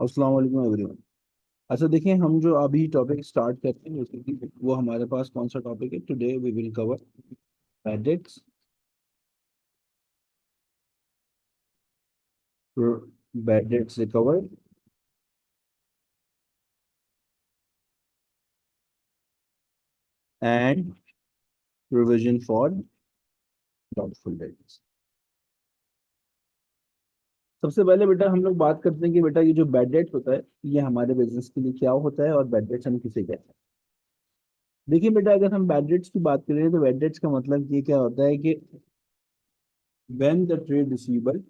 अस्सलाम वालेकुम एवरीवन। अच्छा देखिए, हम जो अभी टॉपिक स्टार्ट करते हैं वो हमारे पास कौन सा टॉपिक है? Today we will cover bad debts, bad debts recover and provision for doubtful debts. सबसे पहले बेटा हम लोग बात करते हैं कि बेटा ये जो बैड डेट्स होता है ये हमारे बिजनेस के लिए क्या होता है और बैड डेट्स हम किसे कहते हैं। देखिए बेटा, अगर हम बैड डेट्स की बात करें तो बैड डेट्स का मतलब ये क्या होता है कि when the trade receivable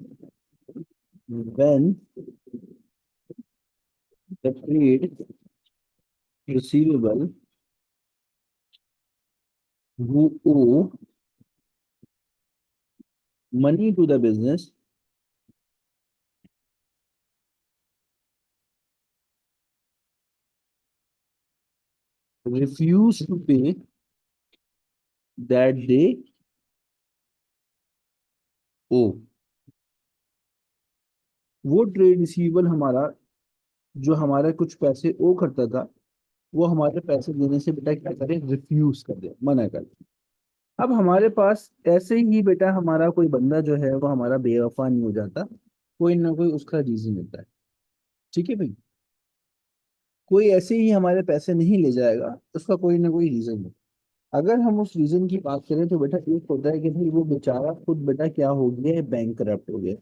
when the trade receivable who owe money to the business refuse to pay that they owe। वो ट्रेड रिसीवेबल हमारा जो हमारा कुछ पैसे ओ करता था, वो हमारे पैसे देने से बेटा क्या करे, रिफ्यूज कर दे, मना कर दे। अब हमारे पास ऐसे ही बेटा हमारा कोई बंदा जो है वो हमारा बेवफा नहीं हो जाता, कोई ना कोई उसका रीजन होता है। ठीक है भाई, कोई ऐसे ही हमारे पैसे नहीं ले जाएगा, उसका कोई ना कोई रीजन है। अगर हम उस रीजन की बात करें तो बेटा एक होता है कि भाई वो बेचारा खुद बेटा क्या हो गया है, बैंक करप्ट हो गया।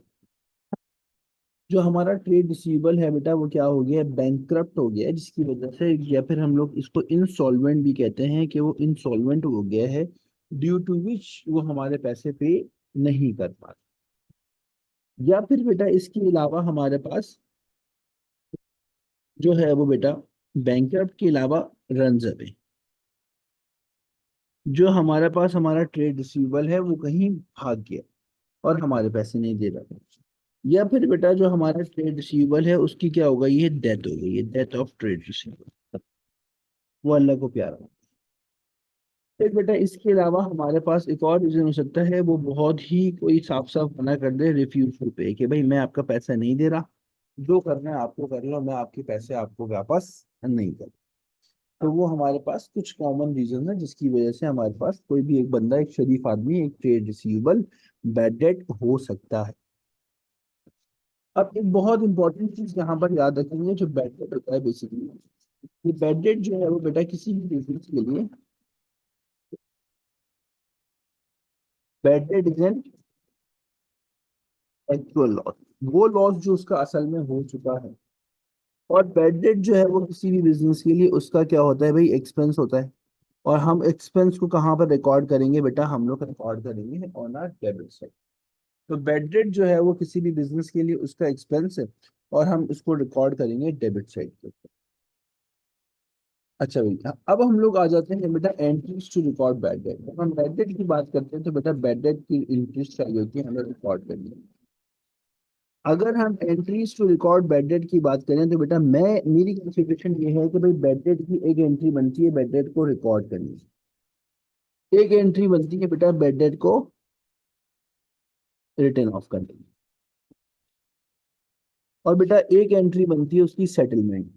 जो हमारा ट्रेड रिसीवेबल है बेटा वो क्या हो गया है, बैंक करप्ट हो गया है, जिसकी वजह से या फिर हम लोग इसको इंसॉल्वेंट भी कहते हैं कि वो इंसॉल्वेंट हो गया है, ड्यू टू विच वो हमारे पैसे पे नहीं कर पा रहा। या फिर बेटा इसके अलावा हमारे पास जो है वो बेटा बैंक करप्ट के अलावा रन अवे, जो हमारे पास हमारा ट्रेड रिसीवेबल है वो कहीं भाग गया और हमारे पैसे नहीं दे रहा। या फिर बेटा जो हमारा ट्रेड रिसीवेबल है उसकी क्या होगा, ये डेथ हो गई है, डेथ ऑफ ट्रेड रिसीवेबल, वो अल्लाह को प्यारा हो। फिर बेटा इसके अलावा हमारे पास एक और रीजन हो सकता है, वो बहुत ही कोई साफ साफ मना कर दे, रिफ्यूज टू पे, कि भाई मैं आपका पैसा नहीं दे रहा, जो करना है आपको कर लो, मैं आपके पैसे आपको वापस नहीं कर। तो वो हमारे पास कुछ कॉमन रीजन है जिसकी वजह से हमारे पास कोई भी एक बंदा, एक शरीफ आदमी, एक ट्रेड रिसीवेबल बैड डेट हो सकता है। अब एक बहुत इंपॉर्टेंट चीज यहाँ पर याद रखेंगे, जो बैड डेट होता है बेसिकली, ये बैड डेट जो है वो बेटा किसी भी बिजनेस के लिए bad debt is an actual loss, वो लॉस जो उसका असल में हो चुका है। और बैड डेट जो है वो किसी भी बिजनेस के लिए उसका क्या होता है भाई, एक्सपेंस होता है। और हम एक्सपेंस को कहाँ पर रिकॉर्ड करेंगे बेटा, हम लोग रिकॉर्ड करेंगे ऑन आर डेबिट साइड। तो बैड डेट जो है वो किसी भी बिजनेस के लिए उसका एक्सपेंस है और हम उसको रिकॉर्ड करेंगे डेबिट साइड के ऊपर। अच्छा भैया, अब हम लोग आ जाते हैं बेटा entries to record bad debt. जब हम बैड डेट की बात करते हैं तो बेटा बैड डेट की एंट्रीज चाहिए होती है हमें रिकॉर्ड करनी है। अगर हम entries to record bad debt की बात करें तो बेटा मैं मेरी कंसिडरेशन ये है कि भाई बैड डेट की एक एंट्री बनती है बैड डेट को रिकॉर्ड करनी, एक एंट्री बनती है बेटा बैड डेट को रिटर्न ऑफ करनी, और बेटा एक एंट्री बनती है उसकी सेटलमेंट।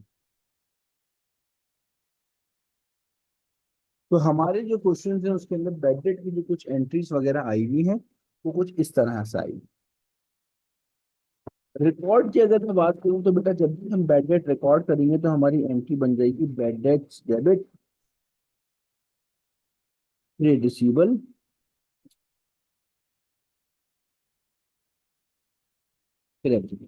तो हमारे जो क्वेश्चन हैं उसके अंदर बैड डेट की जो कुछ एंट्रीज वगैरह आई हुई हैं वो कुछ इस तरह से आई। रिकॉर्ड की अगर मैं बात करूं तो बेटा जब भी हम बैड डेट रिकॉर्ड करेंगे तो हमारी एंट्री बन जाएगी bad debts debit trade receivable credit.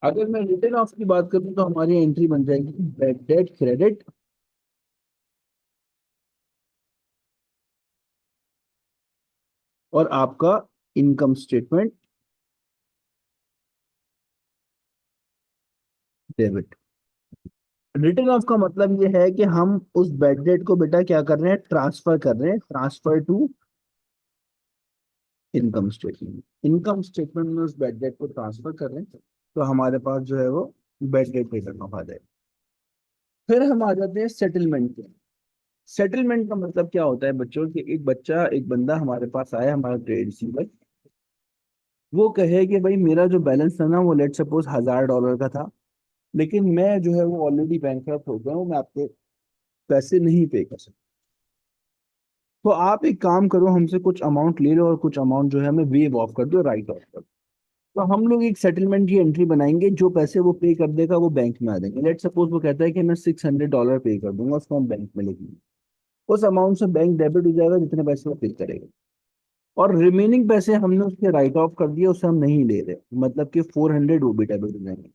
अगर मैं रिटर्न ऑफ की बात करूं तो हमारी एंट्री बन जाएगी बैड डेट क्रेडिट और आपका income statement debit. Return of का मतलब ये है कि हम उस बैड डेट को बेटा क्या कर रहे हैं, ट्रांसफर कर रहे हैं, transfer to income statement. Income statement में उस बैड डेट को ट्रांसफर कर रहे हैं तो हमारे पास जो है वो बैड डेट रिटर्न ऑफ आ जाएगा। फिर हम आ जाते हैं सेटलमेंट पे। सेटलमेंट का मतलब क्या होता है बच्चों, कि एक बच्चा, एक बंदा हमारे पास आया, हमारा ट्रेड रिसीवर, वो कहे कि भाई मेरा जो बैलेंस था ना वो लेट सपोज $1000 का था, लेकिन मैं जो है वो ऑलरेडी बैंकरप्ट हो गया हूँ, मैं आपके पैसे नहीं पे कर सकता। तो आप एक काम करो, हमसे कुछ अमाउंट ले लो और कुछ अमाउंट जो है हमें वेव ऑफ कर दो, राइट ऑफ कर दो। तो हम लोग एक सेटलमेंट की एंट्री बनाएंगे, जो पैसे वो पे कर देगा वो बैंक में आ जाएंगे। लेट सपोज वो कहता है कि मैं $600 पे कर दूंगा, उसको हम बैंक में लिखेंगे। उस अमाउंट से बैंक डेबिट हो जाएगा जितने पैसे वो पे करेगा, और रिमेनिंग पैसे हमने उसके राइट ऑफ कर दिए, उसे हम नहीं ले रहे, मतलब कि 400 वो भी डेबिट हो जाएंगे।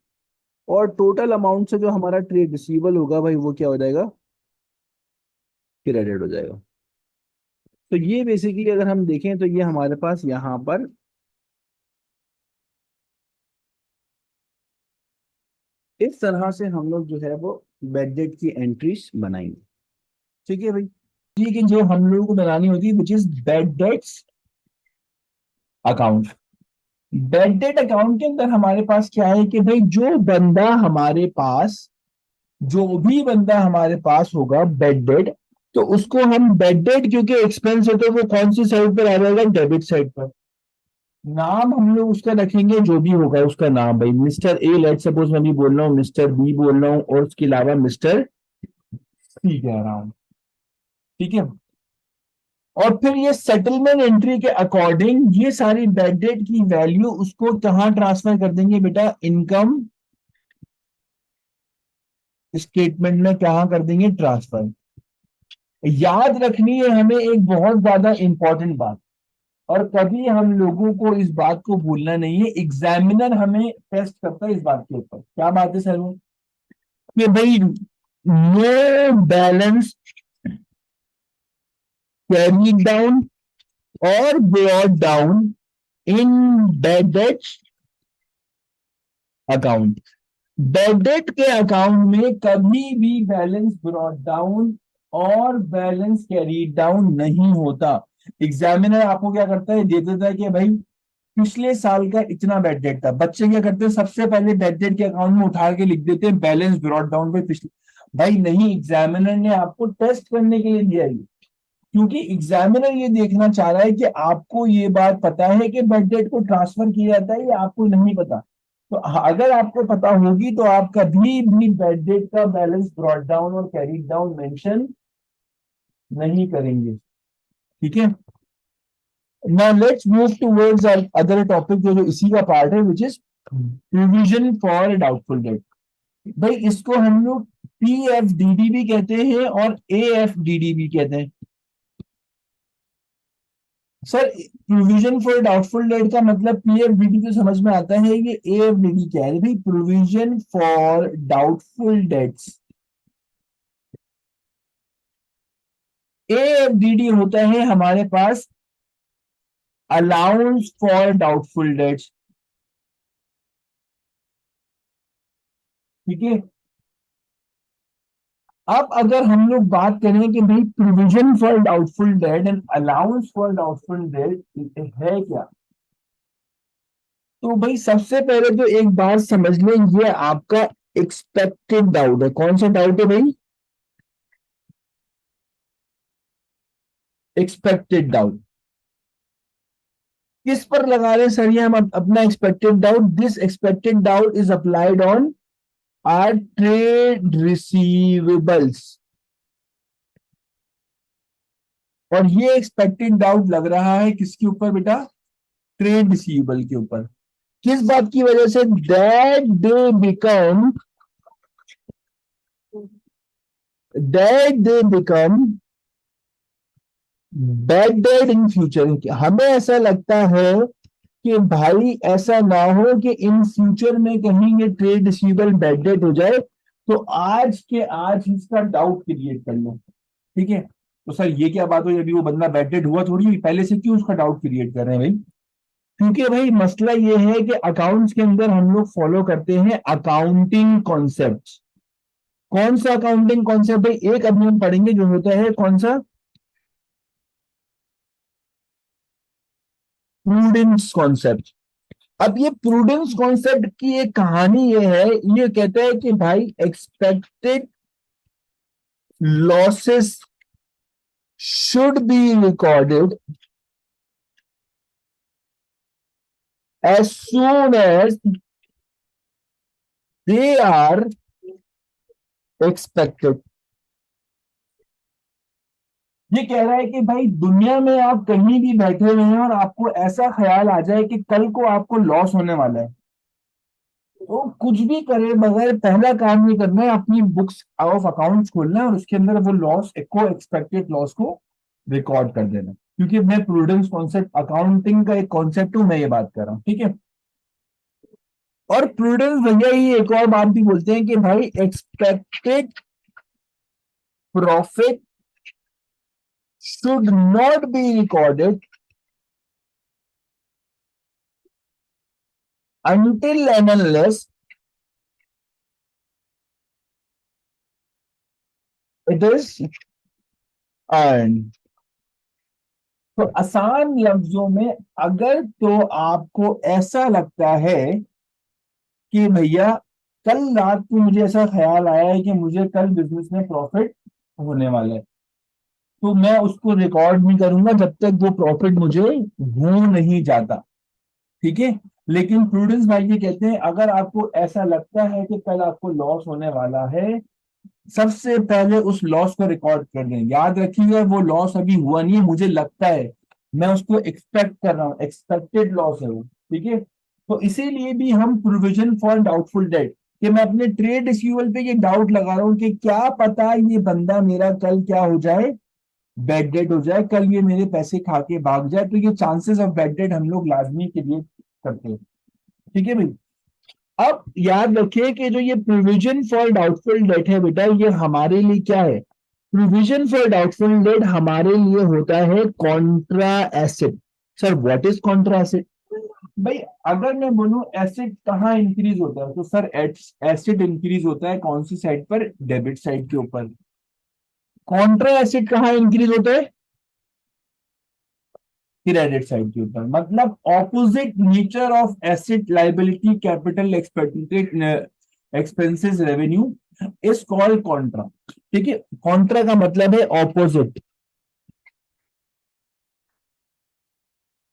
और टोटल अमाउंट से जो हमारा ट्रेड रिसीवेबल होगा भाई वो क्या हो जाएगा, क्रेडिट हो जाएगा। तो ये बेसिकली अगर हम देखें तो ये हमारे पास यहाँ पर इस तरह से हम लोग जो है वो बैड डेट की एंट्रीज बनाएंगे। ठीक है भाई, ठीक है, जो हम लोगों को बनानी होती है which is bad debts account. Bad debt account के अंदर हमारे पास क्या है कि भाई जो भी बंदा हमारे पास होगा बैड डेट, तो उसको हम बैड डेट, क्योंकि एक्सपेंस है तो वो कौन सी साइड पर आ जाएगा, डेबिट साइड पर। नाम हम लोग उसका रखेंगे जो भी होगा उसका नाम, भाई मिस्टर ए, लेट सपोज मैं भी बोल रहा हूँ, मिस्टर बी बोल रहा हूँ, और उसके अलावा मिस्टर सी कह रहा हूँ। ठीक है। और फिर ये सेटलमेंट एंट्री के अकॉर्डिंग ये सारी बैड डेट की वैल्यू उसको कहाँ ट्रांसफर कर देंगे बेटा, इनकम स्टेटमेंट में कहाँ कर देंगे, ट्रांसफर। याद रखनी है हमें एक बहुत ज्यादा इंपॉर्टेंट बात, और कभी हम लोगों को इस बात को भूलना नहीं है। एग्जामिनर हमें टेस्ट करता है इस बात के ऊपर, क्या बात है सर वो, कि भाई नो बैलेंस कैरीड डाउन और brought down in bad debt account. Bad debt के अकाउंट में कभी भी बैलेंस ब्रॉट डाउन और बैलेंस कैरीड डाउन नहीं होता। एग्जामिनर आपको क्या करता है, दे देता है कि भाई पिछले साल का इतना बैड डेट था, बच्चे क्या करते हैं सबसे पहले बैड डेट के अकाउंट में उठा के लिख देते हैं बैलेंस ब्रॉट डाउन पे पिछले। भाई नहीं, एग्जामिनर ने आपको टेस्ट करने के लिए दिया है, क्योंकि एग्जामिनर ये देखना चाह रहा है कि आपको ये बात पता है कि बेड डेट को ट्रांसफर किया जाता है या आपको नहीं पता। तो अगर आपको पता होगी तो आप कभी भी बेड डेट का बैलेंस ब्रॉट डाउन और कैरी डाउन मेंशन नहीं करेंगे। ठीक है। Now let's move towards other topic जो इसी का पार्ट है, which is provision for doubtful date. भाई इसको हम लोग पी एफ डी डी भी कहते हैं और ए एफ डी डी भी कहते हैं। Sir provision for doubtful date का मतलब पीएफडीडी तो समझ में आता है, ये एएफडीडी क्या है भाई, प्रोविजन फॉर डाउटफुल डेट्स। एएफडीडी होता है हमारे पास अलाउंस फॉर डाउटफुल डेट्स। ठीक है। अब अगर हम लोग बात करें कि भाई provision for doubtful date and allowance for doubtful date है क्या, तो भाई सबसे पहले तो एक बात समझ लें, ये आपका एक्सपेक्टेड डाउट है। कौन सा डाउट है भाई, एक्सपेक्टेड डाउट। किस पर लगा रहे हैं सर ये हम अपना expected doubt, this expected doubt is applied on our trade receivables. और ये एक्सपेक्टेड डाउट लग रहा है किसके ऊपर बेटा, ट्रेड रिसीवेबल के ऊपर। किस बात की वजह से, that they become bad debt in future. हमें ऐसा लगता है कि भाई ऐसा ना हो कि इन फ्यूचर में कहीं ये ट्रेड रिसीवेबल बैड डेट हो जाए, तो आज के आज इसका डाउट क्रिएट कर लो। ठीक है। तो सर ये क्या बात हुई, अभी वो बंदा बैड डेट हुआ थोड़ी, पहले से क्यों उसका डाउट क्रिएट कर रहे हैं भाई। क्योंकि भाई मसला ये है कि अकाउंट्स के अंदर हम लोग फॉलो करते हैं अकाउंटिंग कॉन्सेप्ट। कौन सा अकाउंटिंग कॉन्सेप्ट भाई, एक अभी हम पढ़ेंगे जो होता है कौन सा, प्रूडेंस कॉन्सेप्ट। अब ये प्रूडेंस कॉन्सेप्ट की एक कहानी ये है, ये कहता है कि भाई expected losses should be recorded as soon as they are expected। ये कह रहा है कि भाई दुनिया में आप कहीं भी बैठे हुए हैं और आपको ऐसा ख्याल आ जाए कि कल को आपको लॉस होने वाला है, तो कुछ भी करे बगैर पहला काम ये करना है, अपनी बुक्स ऑफ अकाउंट्स खोलना है और उसके अंदर वो लॉस को, एक्सपेक्टेड लॉस को रिकॉर्ड कर देना। क्योंकि मैं प्रूडेंस कॉन्सेप्ट, अकाउंटिंग का एक कॉन्सेप्ट हूं, मैं ये बात कर रहा हूँ, ठीक है। और प्रूडेंस भैया ये एक और बात भी बोलते हैं कि भाई expected profit should not be recorded until and unless it is earned। तो आसान लफ्जों में, अगर तो आपको ऐसा लगता है कि भैया कल रात को मुझे ऐसा ख्याल आया है कि मुझे कल बिजनेस में प्रॉफिट होने वाला है, तो मैं उसको रिकॉर्ड नहीं करूंगा जब तक वो प्रॉफिट मुझे हो नहीं जाता, ठीक है। लेकिन प्रूडेंस भाई ये कहते हैं अगर आपको ऐसा लगता है कि कल आपको लॉस होने वाला है, सबसे पहले उस लॉस को रिकॉर्ड कर दें। याद रखिएगा वो लॉस अभी हुआ नहीं है, मुझे लगता है, मैं उसको एक्सपेक्ट कर रहा हूं, एक्सपेक्टेड लॉस है वो, ठीक है। तो इसीलिए भी हम प्रोविजन फॉर डाउटफुल डेट, कि मैं अपने ट्रेड रिसीवेबल पे ये डाउट लगा रहा हूं कि क्या पता ये बंदा मेरा कल क्या हो जाए, बैड डेट हो जाए, कल ये मेरे पैसे खा के भाग जाए। तो ये चांसेस ऑफ बैड डेट हम लोग लाजमी के लिए करते हैं, ठीक है भाई। अब याद रखिए कि जो ये प्रोविजन फॉर डाउटफुल डेट है बेटा, ये हमारे लिए क्या है? प्रोविजन फॉर डाउटफुल डेट हमारे लिए होता है Contra asset. Sir what is Contra asset? भाई अगर मैं बोलूं एसेट कहाँ इंक्रीज होता है, तो सर एसेट इंक्रीज होता है कौन सी साइड पर? डेबिट साइड के ऊपर। कॉन्ट्रा एसेट कहाँ इंक्रीज होता है? क्रेडिट साइड के ऊपर। मतलब opposite nature of asset liability capital expected expenses revenue is called Contra, ठीक है। कॉन्ट्रा का मतलब है ऑपोजिट।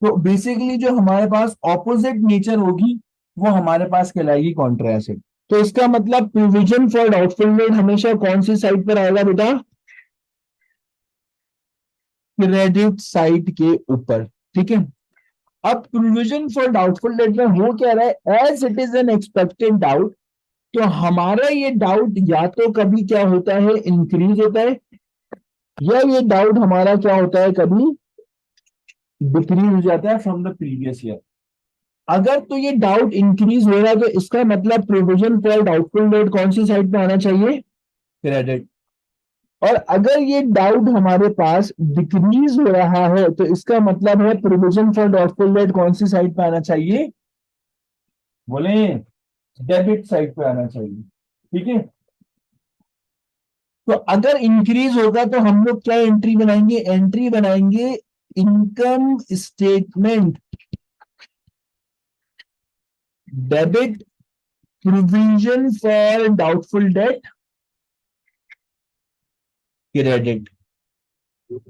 तो बेसिकली जो हमारे पास ऑपोजिट नेचर होगी वो हमारे पास कहलाएगी कॉन्ट्रा एसेट। तो इसका मतलब प्रोविजन फॉर डाउटफुल डेट हमेशा कौन सी साइड पर आएगा बेटा? क्रेडिट साइड के ऊपर, ठीक है। अब प्रोविजन फॉर डाउटफुल डेट में हो क्या रहा है, as it is an expected doubt, तो हमारा ये डाउट या तो कभी क्या होता है, इंक्रीज होता है, या ये डाउट हमारा क्या होता है, कभी डिक्रीज हो जाता है फ्रॉम द प्रीवियस ईयर। अगर तो ये डाउट इंक्रीज हो रहा है तो इसका मतलब प्रोविजन फॉर डाउटफुल डेट कौन सी साइड पे आना चाहिए? क्रेडिट। और अगर ये डाउट हमारे पास डिक्रीज हो रहा है तो इसका मतलब है प्रोविजन फॉर डाउटफुल डेट कौन सी साइड पे आना चाहिए? बोले, डेबिट साइड पे आना चाहिए, ठीक है। तो अगर इंक्रीज होगा तो हम लोग क्या एंट्री बनाएंगे? एंट्री बनाएंगे income statement debit provision for doubtful date credit.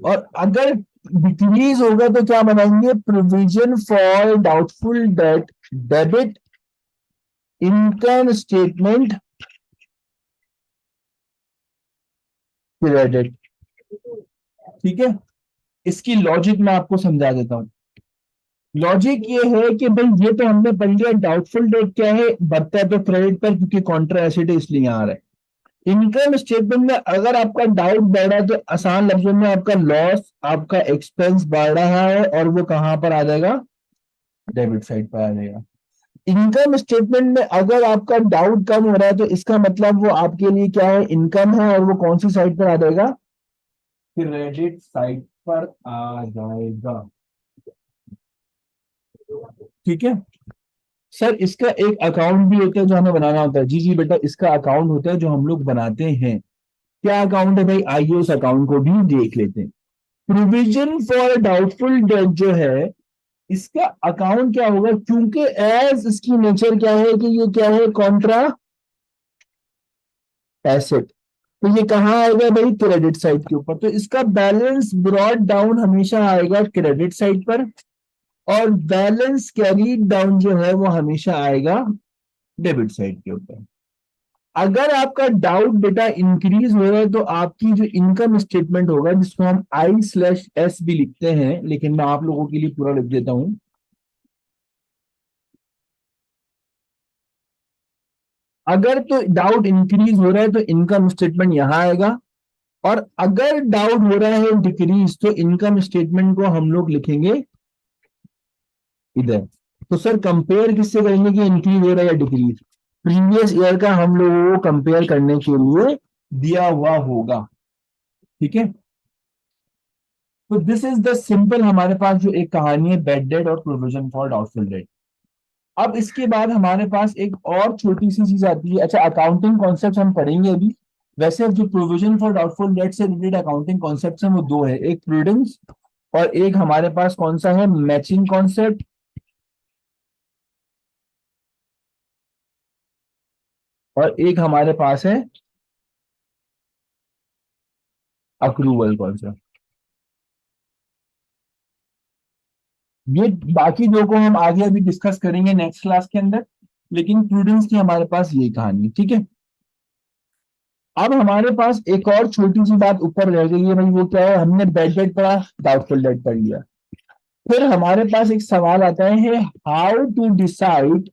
और अगर डिक्रीज होगा तो क्या बनाएंगे? Provision for doubtful date debit income statement credit, ठीक है। इसकी लॉजिक मैं आपको समझा देता हूं। लॉजिक ये है कि भाई ये तो हमने पढ़ लिया, डाउटफुल डेट क्या है, बढ़ता है तो क्रेडिट पर, क्योंकि कॉन्ट्रा एसेट है इसलिए यहां आ रहा है। इनकम स्टेटमेंट में अगर आपका डाउट बढ़ रहा है तो आसान लफ्जों में आपका लॉस, आपका एक्सपेंस बढ़ रहा है और वो कहां पर आ जाएगा? डेबिट साइड पर आ जाएगा। इनकम स्टेटमेंट में अगर आपका डाउट कम हो रहा है तो इसका मतलब वो आपके लिए क्या है? इनकम है, और वो कौन सी साइड पर आ जाएगा? क्रेडिट साइड पर आ जाएगा, ठीक है। सर इसका एक अकाउंट भी होता है जो हमें बनाना होता है। जी जी बेटा, इसका अकाउंट होता है जो हम लोग बनाते हैं। क्या अकाउंट है भाई? आइए उस अकाउंट को भी देख लेते हैं। प्रोविजन फॉर डाउटफुल डेट जो है, इसका अकाउंट क्या होगा? क्योंकि एज इसकी नेचर क्या है कि ये क्या है? Contra asset. तो ये कहाँ आएगा भाई? क्रेडिट साइड के ऊपर। तो इसका बैलेंस ब्रॉड डाउन हमेशा आएगा क्रेडिट साइड पर, और बैलेंस कैरीड डाउन जो है वो हमेशा आएगा डेबिट साइड के ऊपर। अगर आपका डाउट बेटा इंक्रीज हो रहा है तो आपकी जो इनकम स्टेटमेंट होगा, जिसको हम I/S भी लिखते हैं, लेकिन मैं आप लोगों के लिए पूरा लिख देता हूं। अगर तो डाउट इंक्रीज हो रहा है तो इनकम स्टेटमेंट यहां आएगा, और अगर डाउट हो रहा है डिक्रीज तो इनकम स्टेटमेंट को हम लोग लिखेंगे इधर। तो सर कंपेयर किससे करेंगे कि इंक्रीज हो रहा है या डिक्रीज? प्रीवियस ईयर का हम लोगों को कंपेयर करने के लिए दिया हुआ होगा। ठीक है, तो दिस इज द सिंपल हमारे पास जो एक कहानी है बैड डेट और प्रोविजन फॉर डाउटफुल डेट। अब इसके बाद हमारे पास एक और छोटी सी चीज आती है। अच्छा, अकाउंटिंग कॉन्सेप्ट हम पढ़ेंगे अभी। वैसे जो प्रोविजन फॉर डाउटफुल डेट से रिलेटेड अकाउंटिंग कॉन्सेप्ट हैं वो दो है, एक प्रूडेंस और एक हमारे पास कौन सा है, मैचिंग कॉन्सेप्ट, और एक हमारे पास है अक्रूवल कॉन्सेप्ट। ये बाकी दो को हम आगे अभी डिस्कस करेंगे नेक्स्ट क्लास के अंदर, लेकिन प्रूडेंस की हमारे पास यही कहानी है। ठीक है, अब हमारे पास एक और छोटी सी बात ऊपर रह गई है भाई, वो क्या है, हमने बैड डेट पढ़ा, डाउटफुल डेट पढ़ लिया। फिर हमारे पास एक सवाल आता है, how to decide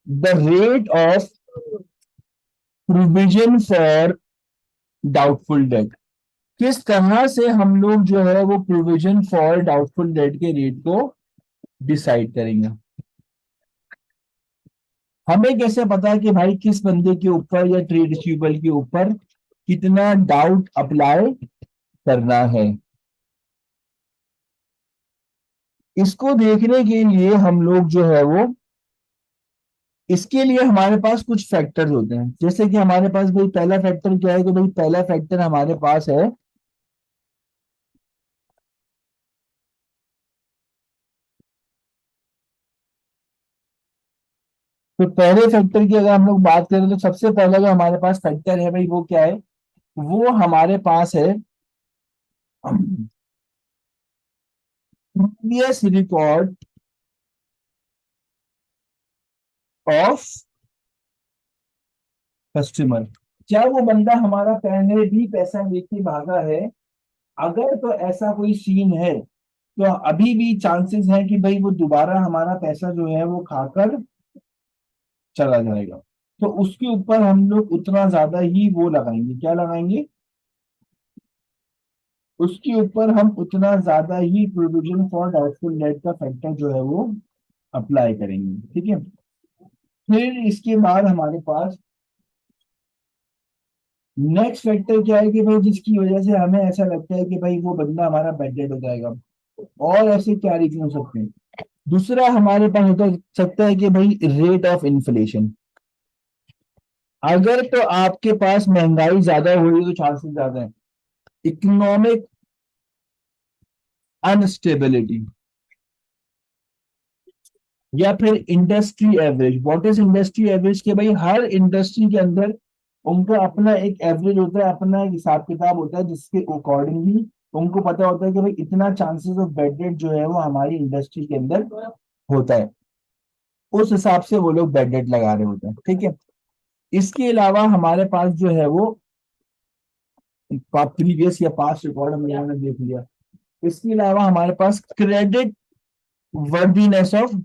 the rate of provision for doubtful debt. किस तरह से हम लोग जो है वो प्रोविजन फॉर डाउटफुल डेट के रेट को डिसाइड करेंगे? हमें कैसे पता कि भाई किस बंदे के ऊपर या ट्रेड रिसीवेबल के ऊपर कितना डाउट अप्लाई करना है? इसको देखने के लिए हम लोग जो है वो, इसके लिए हमारे पास कुछ फैक्टर्स होते हैं। जैसे कि हमारे पास भाई पहला फैक्टर क्या है, कि भाई पहला फैक्टर हमारे पास है तो पहले फैक्टर की अगर हम लोग बात करें तो सबसे पहला जो हमारे पास फैक्टर है भाई वो क्या है, वो हमारे पास है प्रीवियस रिकॉर्ड ऑफ कस्टमर। क्या वो बंदा हमारा पहले भी पैसा लेके भागा है? अगर तो ऐसा कोई सीन है तो अभी भी चांसेस है कि भाई वो दोबारा हमारा पैसा जो है वो खाकर चला जाएगा। तो उसके ऊपर हम लोग उतना ज्यादा ही वो लगाएंगे, क्या लगाएंगे, उसके ऊपर हम उतना ज्यादा ही प्रोविजन फॉर डाउटफुल डेट का फैक्टर जो है वो अप्लाई करेंगे। ठीक है, फिर इसके बाद हमारे पास नेक्स्ट फैक्टर क्या है, कि भाई जिसकी वजह से हमें ऐसा लगता है कि भाई वो बंदा हमारा बेड डेड हो जाएगा। और ऐसे क्या रीजन हो सकते हैं? दूसरा हमारे पास होता सकता है कि भाई रेट ऑफ इन्फ्लेशन। अगर तो आपके पास महंगाई ज्यादा हो रही है तो चांसेस ज्यादा है इकोनॉमिक अनस्टेबिलिटी, या फिर industry average. What is industry average? के भाई हर इंडस्ट्री के अंदर उनका अपना एक एवरेज होता है, अपना एक हिसाब किताब होता है, जिसके अकॉर्डिंगली उनको पता होता है कि भाई इतना चांसेस ऑफ बेड डेट जो है वो हमारी इंडस्ट्री के अंदर होता है। उस हिसाब से वो लोग बेड डेट लगा रहे होते हैं। ठीक है, इसके अलावा हमारे पास जो है वो प्रीवियस या पास्ट रिकॉर्ड हमने देख लिया। इसके अलावा हमारे पास credit worthiness of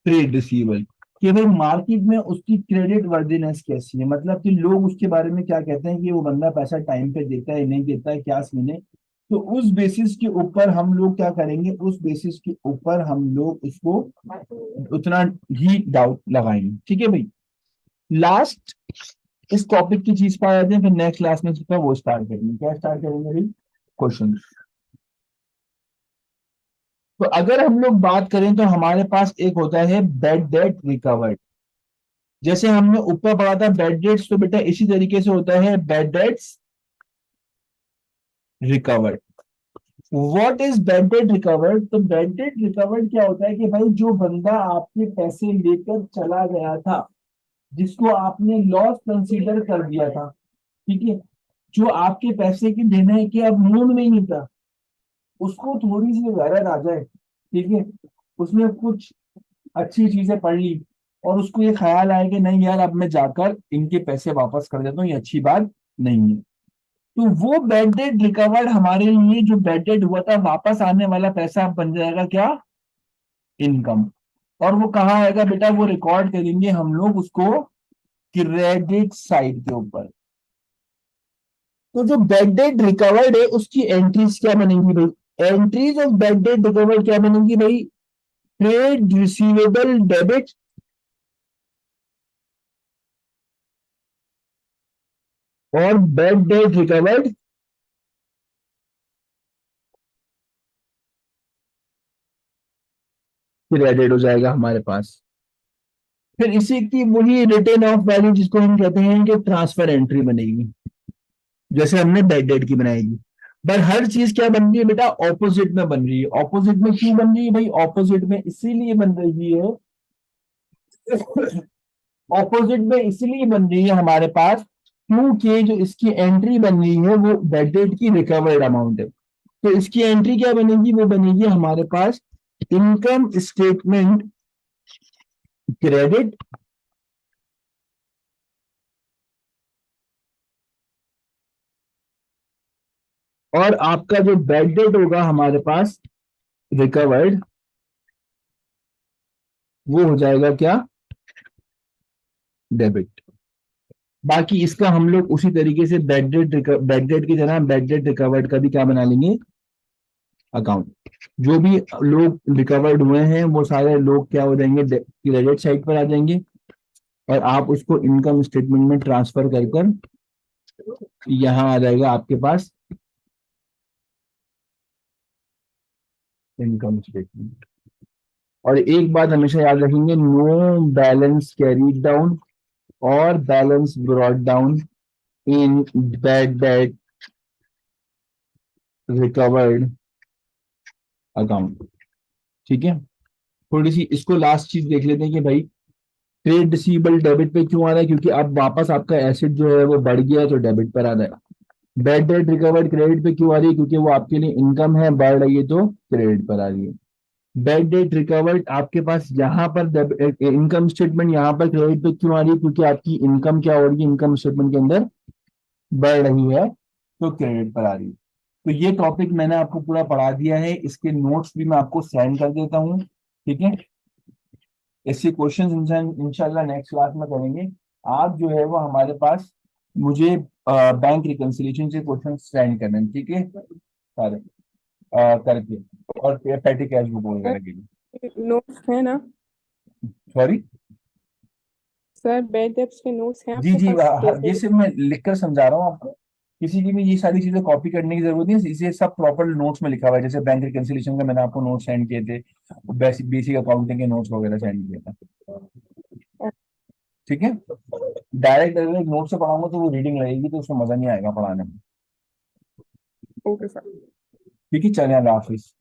trade receivable, कि भाई मार्केट में उसकी क्रेडिट वर्दीनेस कैसी है, मतलब कि लोग उसके बारे में क्या कहते हैं कि वो बंदा पैसा टाइम पे देता है नहीं देता है, क्या सीन है। तो उस बेसिस के ऊपर हम लोग क्या करेंगे, उस बेसिस के ऊपर हम लोग उसको उतना ही डाउट लगाएंगे। ठीक है भाई, लास्ट इस टॉपिक की चीज पर आ जाते हैं, फिर नेक्स्ट क्लास में जिसका वो स्टार्ट करेंगे। क्या स्टार्ट करेंगे भाई? क्वेश्चन। तो अगर हम लोग बात करें तो हमारे पास एक होता है बेड डेट रिकवर्ड। जैसे हमने ऊपर पढ़ा था बेड डेट्स, तो बेटा इसी तरीके से होता है bad debts recovered. What is bed debt recovered? तो बेड डेट रिकवर्ड क्या होता है, कि भाई जो बंदा आपके पैसे लेकर चला गया था, जिसको आपने लॉस कंसीडर कर दिया था, ठीक है, जो आपके पैसे की देना है कि अब मूड में ही नहीं था, उसको थोड़ी सी गैरत आ जाए, ठीक है, उसने कुछ अच्छी चीजें पढ़ ली और उसको ये ख्याल आया कि नहीं यार अब मैं जाकर इनके पैसे वापस कर देता हूँ, ये अच्छी बात नहीं है, तो वो बैड डेट रिकवर्ड हमारे लिए, जो बैड डेट हुआ था वापस आने वाला पैसा अब बन जाएगा क्या, इनकम। और वो कहाँ आएगा बेटा, वो रिकॉर्ड करेंगे हम लोग उसको क्रेडिट साइड के ऊपर। तो जो बैड डेट रिकवर्ड है उसकी एंट्रीज क्या बनेंगी भाई, entries of bad debt recovered क्या बनेंगी भाई, ट्रेड रिसीवेबल डेबिट और बैड डेट रिकवर्ड क्रेडिट हो जाएगा हमारे पास। फिर इसी की वही रिटर्न ऑफ वैल्यू जिसको हम कहते हैं कि ट्रांसफर एंट्री बनेगी, जैसे हमने बैड डेट की बनाएगी। पर हर चीज क्या बन रही है बेटा, ऑपोजिट में बन रही है। ऑपोजिट में क्यों बन रही है भाई, ऑपोजिट में इसीलिए बन रही है, ऑपोजिट में इसलिए बन रही है हमारे पास क्योंकि जो इसकी एंट्री बन रही है वो बैड डेट की रिकवर्ड अमाउंट है। तो इसकी एंट्री क्या बनेगी, वो बनेगी हमारे पास इनकम स्टेटमेंट क्रेडिट और आपका जो बैड डेट होगा हमारे पास रिकवर्ड, वो हो जाएगा क्या, डेबिट। बाकी इसका हम लोग उसी तरीके से बैड डेट की तरह बैड डेट रिकवर्ड का भी क्या बना लेंगे, अकाउंट। जो भी लोग रिकवर्ड हुए हैं वो सारे लोग क्या हो जाएंगे, क्रेडिट साइड पर आ जाएंगे और आप उसको इनकम स्टेटमेंट में ट्रांसफर कर कर यहाँ आ जाएगा आपके पास इनकम स्टेटमेंट। और एक बात हमेशा याद रखेंगे, नो बैलेंस कैरीड डाउन और balance brought down in bad debt recovered account. ठीक है, थोड़ी सी इसको लास्ट चीज देख लेते हैं कि भाई ट्रेड रिसीवेबल डेबिट पे क्यों आ रहा है, क्योंकि अब वापस आपका एसेट जो है वो बढ़ गया तो डेबिट पर आ रहा है। बैड डेट रिकवर्ड क्रेडिट पे क्यों आ रही है, क्योंकि वो आपके लिए इनकम है, बढ़ रही है तो क्रेडिट पर आ रही है। बैड डेट रिकवर्ड आपके पास यहाँ पर इनकम स्टेटमेंट यहाँ पर क्रेडिट पे क्यों आ रही है, क्योंकि आपकी इनकम क्या हो रही है, इनकम स्टेटमेंट के अंदर बढ़ रही है तो क्रेडिट पर आ रही है। तो ये टॉपिक मैंने आपको पूरा पढ़ा दिया है, इसके नोट्स भी मैं आपको सेंड कर देता हूँ, ठीक है। इससे क्वेश्चन इंशाल्लाह नेक्स्ट क्लास में करेंगे। आप जो है वो हमारे पास मुझे बैंक रिकंसिलिएशन से क्वेश्चन सेंड करना है, ठीक है सारे करके, और पैटी कैश बुक सर वगैरह के लिए। नोट्स है ना? सॉरी। सर बैड डेब्ट्स के नोट्स हैं जी आपके जी, पास ये कैसे? सिर्फ मैं लिख कर समझा रहा हूँ आपको, किसी की भी ये सारी चीजें कॉपी करने की जरूरत नहीं है, इसे सब प्रॉपर नोट्स में लिखा हुआ है, जैसे बैंक रिकंसिलिएशन का मैंने आपको नोट सेंड किए थे, बेसिक बेसिक अकाउंटिंग के नोट्स वगैरह सेंड किए थे, ठीक है। डायरेक्ट अगर नोट से पढ़ाऊंगा तो वो रीडिंग रहेगी तो उसमें मजा नहीं आएगा पढ़ाने में। Okay sir. ठीक है, चले, अल्लाह हाफिज।